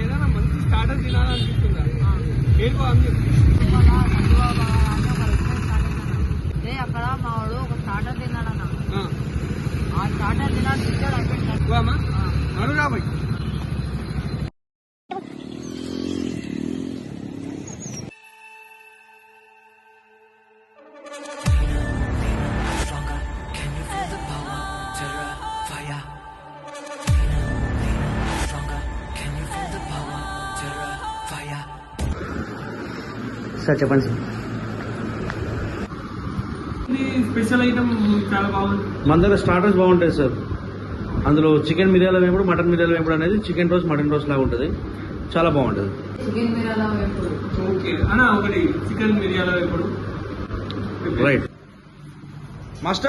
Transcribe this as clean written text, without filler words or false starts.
ఏదైనా మంచి స్టార్టర్ తినాలనిపిస్తుందా? అక్కడ మా వాడు ఒక స్టార్టర్ తిన్నాడన్న. ఆ స్టార్టర్ తిన్నాడు అయిపోయింది. సార్ చెప్పండి సార్. స్పెషల్ ఐటమ్ చాలా బాగుంది. మన దగ్గర స్టార్టర్స్ బాగుంటాయి సార్. అందులో చికెన్ మిరియాల వేపుడు, మటన్ మిరియాల వేపుడు అనేది చికెన్ రోస్ట్, మటన్ రోస్ట్ లాగా ఉంటుంది. చాలా బాగుంటుంది. చికెన్ మిరియాల వేపుడు. ఓకే అన్న, ఒకటి చికెన్ మిరియాల వేపుడు. Right master.